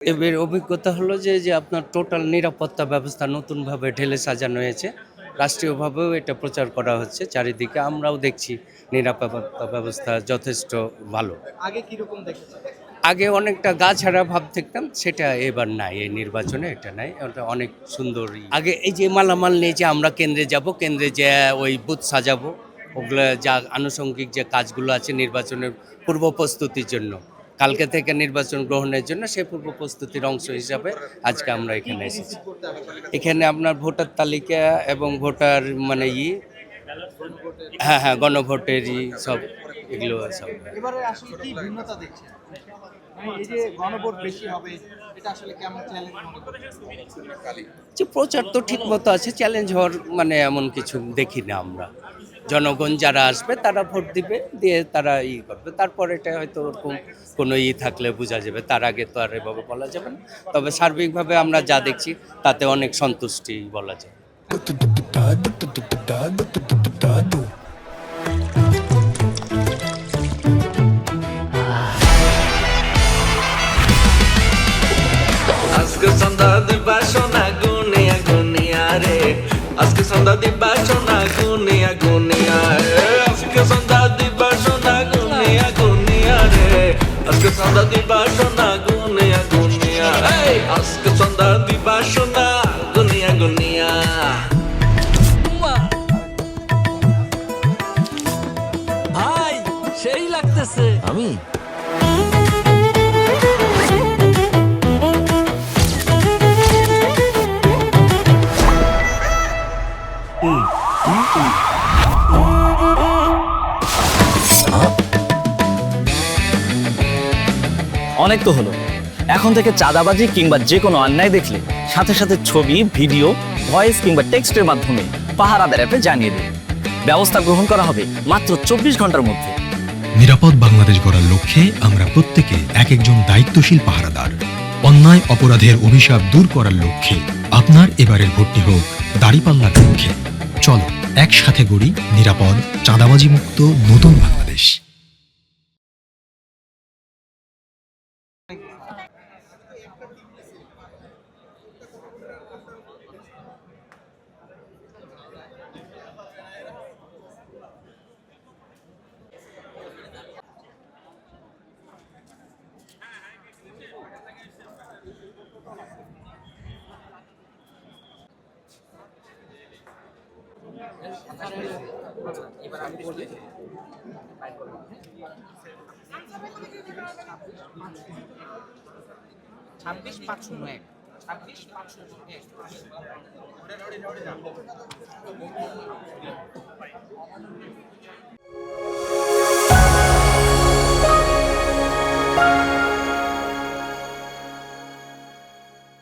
এর অভিজ্ঞতা হলো যে আপনার টোটাল নিরাপত্তা ব্যবস্থা নতুনভাবে ঢেলে সাজানো হয়েছে। রাষ্ট্রীয়ভাবেও এটা প্রচার করা হচ্ছে চারিদিকে। আমরাও দেখছি নিরাপত্তা ব্যবস্থা যথেষ্ট ভালো। আগে কিরকম দেখেছেন? আগে অনেকটা গা ছাড়া ভাব দেখতাম, সেটা এবার নাই। এই নির্বাচনে এটা নাই। ওটা অনেক সুন্দরই। আগে এই যে মালামাল নিয়ে যে আমরা কেন্দ্রে যাব, কেন্দ্রে যেয়ে ওই বুথ সাজাবো, ওগুলো যা আনুষঙ্গিক যে কাজগুলো আছে নির্বাচনের পূর্ব প্রস্তুতির জন্য, কালকে থেকে নির্বাচন গ্রহণের জন্য সেই পূর্ব প্রস্তুতির অংশ হিসাবে আজকে আমরা এখানে এসেছি। এখানে আপনার ভোটার তালিকা এবং ভোটার মানে হ্যাঁ, গণভোটেরই সব এগুলো সব। এবারে আসলে কি ভিন্নতা দেখছেন? এই যে গণভোট বেশি হবে, এটা আসলে কেমন চ্যালেঞ্জ মনে করছেন? যে প্রচার তো ঠিক মতো আছে, চ্যালেঞ্জ হওয়ার মানে এমন কিছু দেখি না আমরা। জনগণ যারা আসবে তারা ভোট দিবে, দিয়ে তারা করবে, তারপর এটা হয়তো ওরকম কোনো থাকলে বোঝা যাবে। তার আগে তো আর এভাবে বলা যাবে না। তবে সার্বিকভাবে আমরা যা দেখছি তাতে অনেক সন্তুষ্টি বলা যায়। আজকে সন্ধ্যা দিবা সোনা গুনিয়া গুনিয়া রে, আজকে সন্ধ্যা দিবা সোনা গুনিয়া গুনিয়া রে, আজকে সন্ধ্যা দিবা সোনা গুনিয়া গুনিয়া রে, আজকে সন্ধ্যা দিবা সোনা গুনিয়া গুনিয়া, আজকে সন্ধ্যা দিবা সোনা গুনিয়া গুনিয়া। ভাই সেই লাগতেছে। আমি অনেক তো হলো। এখন থেকে চাঁদাবাজি কিংবা যে কোনো অন্যায় দেখলে সাথে সাথে ছবি, ভিডিও, ভয়েস কিংবা টেক্সটের মাধ্যমে পাহারাদার অ্যাপে জানিয়ে দিন। ব্যবস্থা গ্রহণ করা হবে মাত্র 24 ঘন্টার মধ্যে। নিরাপদ বাংলাদেশ গড়ার লক্ষ্যে আমরা প্রত্যেকে এক একজন দায়িত্বশীল পাহারাদার। অন্যায় অপরাধের অভিশাপ দূর করার লক্ষ্যে আপনার এবারের ভোটটি হোক দাঁড়িপাল্লার লক্ষ্যে। চলো একসাথে গড়ি নিরাপদ, চাঁদাবাজি মুক্ত নতুন বাংলাদেশ। এবার আমি বলি 26,501 26,501